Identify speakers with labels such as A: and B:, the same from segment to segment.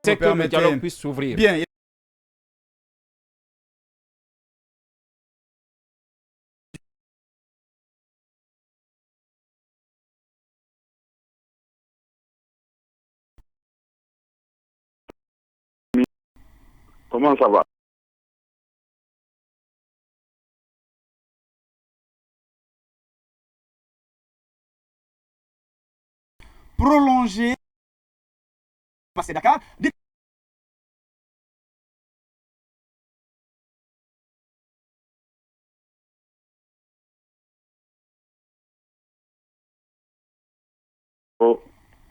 A: c'est que le dialogue puisse s'ouvrir.
B: Bien.
C: Comment ça va?
B: Prolonger. Passer Dakar.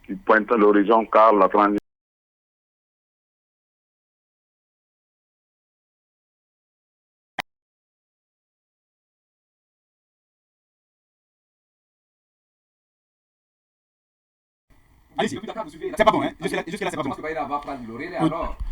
C: Qui pointe à l'horizon car la transition.
B: Allez-y. C'est pas bon, hein? Jusque-là, c'est pas bon.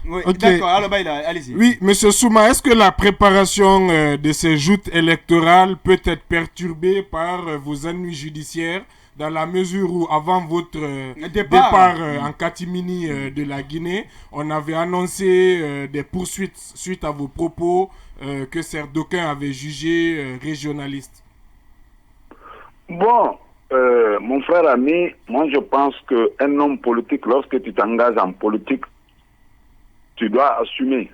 B: Oui,
D: Ok.
B: d'accord, alors allez-y.
D: Oui, Monsieur Souma, est-ce que la préparation de ces joutes électorales peut être perturbée par vos ennuis judiciaires dans la mesure où avant votre départ en catimini de la Guinée, on avait annoncé des poursuites suite à vos propos que certains d'aucuns avaient jugés régionalistes?
C: Bon, mon frère ami, moi je pense qu'un homme politique, lorsque tu t'engages en politique, tu dois assumer.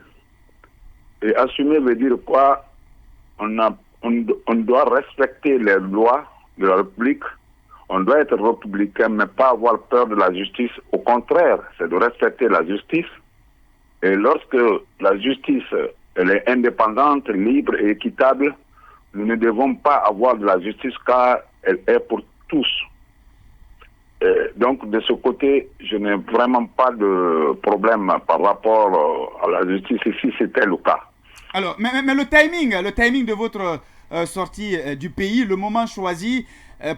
C: Et assumer veut dire quoi? On doit respecter les lois de la République. On doit être républicain, mais pas avoir peur de la justice. Au contraire, c'est de respecter la justice. Et lorsque la justice elle est indépendante, libre et équitable, nous ne devons pas avoir de la justice car elle est pour tous. Donc de ce côté, je n'ai vraiment pas de problème par rapport à la justice si c'était le cas.
B: Alors, mais le timing de votre sortie du pays, le moment choisi,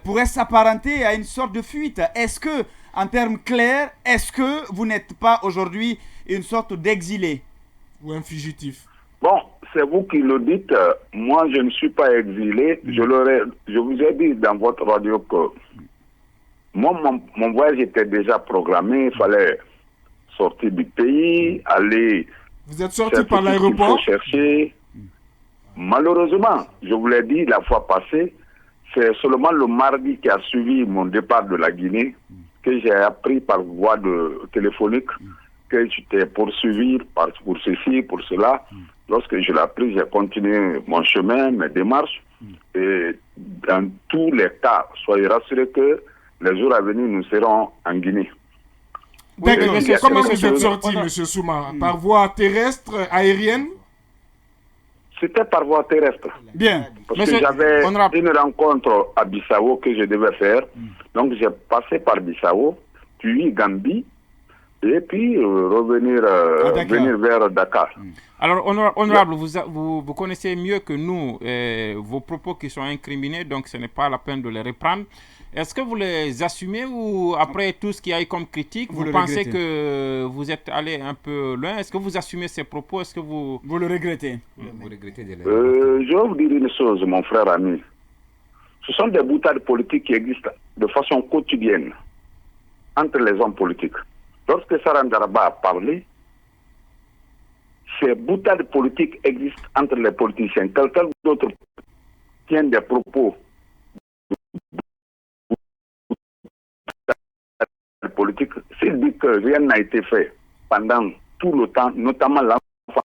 B: pourrait s'apparenter à une sorte de fuite. Est-ce que, en termes clairs, est-ce que vous n'êtes pas aujourd'hui une sorte d'exilé
D: ou un fugitif?
C: Bon, c'est vous qui le dites. Moi, je ne suis pas exilé. Je vous ai dit dans votre radio que moi, mon voyage était déjà programmé. Il fallait sortir du pays, aller.
D: Vous êtes sorti par l'aéroport?
C: Chercher. Malheureusement, je vous l'ai dit la fois passée, c'est seulement le mardi qui a suivi mon départ de la Guinée que j'ai appris par voie téléphonique que j'étais poursuivi pour ceci, pour cela. Lorsque je l'ai appris, j'ai continué mon chemin, mes démarches. Et dans tous les cas, soyez rassurés que les jours à venir, nous serons en Guinée.
D: Oui, comment vous êtes sorti, M. Souma? Par voie terrestre, aérienne?
C: C'était par voie terrestre.
B: Bien.
C: Parce que j'avais une rencontre à Bissau que je devais faire. Donc j'ai passé par Bissau, puis Gambie, et puis venir vers Dakar.
A: Alors, honorable, vous connaissez mieux que nous vos propos qui sont incriminés, donc ce n'est pas la peine de les reprendre. Est-ce que vous les assumez ou après tout ce qu'il y a eu comme critique, vous pensez que vous êtes allé un peu loin? Est-ce que vous assumez ces propos? Est-ce que vous
B: le regrettez?
A: Vous regrettez de les
C: Je vais vous dire une chose, mon frère ami. Ce sont des boutades politiques qui existent de façon quotidienne entre les hommes politiques. Lorsque Saran Daraba a parlé, ces boutades politiques existent entre les politiciens. Quelqu'un d'autre tient des propos politiques. S'il dit que rien n'a été fait pendant tout le temps, notamment l'enfant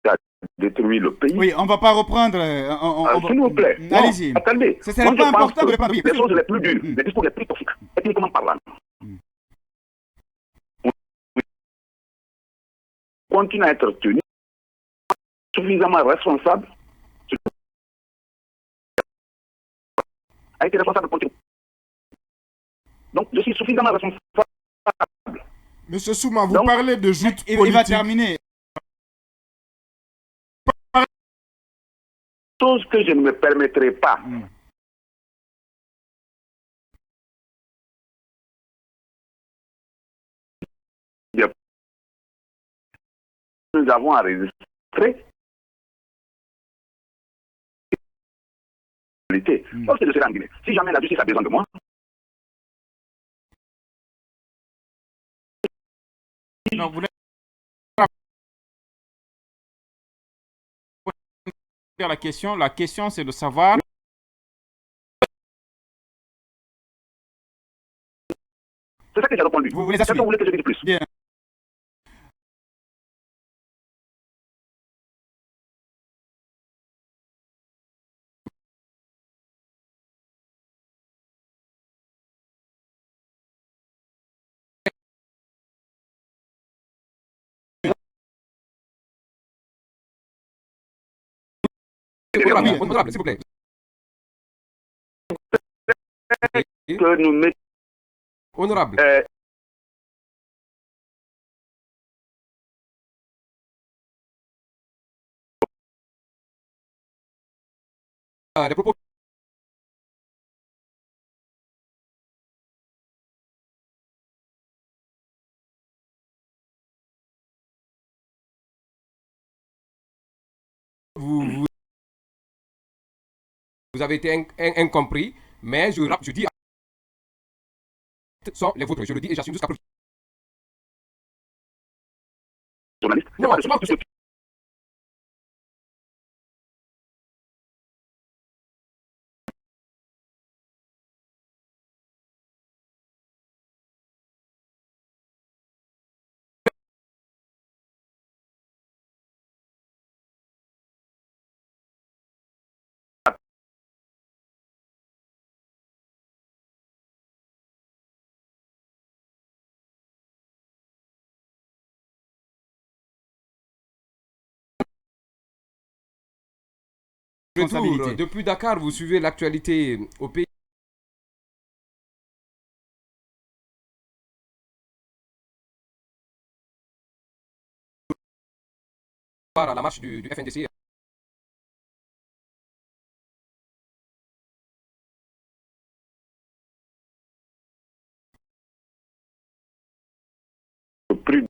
C: a détruit le pays.
B: Oui, on ne va pas reprendre.
C: S'il vous plaît.
B: Allez-y.
C: Attendez.
B: Ce serait pas important de reprendre.
C: Les choses les plus dures, les discours les plus toxiques, techniquement parlant. Continue à être tenu suffisamment responsable. A été responsable politique. Donc, je suis suffisamment responsable.
D: Monsieur Souma, vous parlez de joute politique.
B: Il va terminer.
C: Chose que je ne me permettrai pas. Nous avons enregistré. Lorsque je serai en Guinée, si jamais la justice a besoin de moi,
A: Non, vous la question c'est de savoir.
C: C'est ça que j'ai répondu.
B: Vous voulez assumer?
C: Vous voulez que je dise plus?
B: Bien.
E: Honorable, s'il vous plaît.
C: Que nous mettons.
E: Honorable. Les propos. Vous avez été incompris, mais je dis sont les vôtres. Je le dis et j'assume jusqu'à preuve. Non, retour, depuis Dakar, vous suivez l'actualité au pays. À la marche du FNDC.
C: Le prix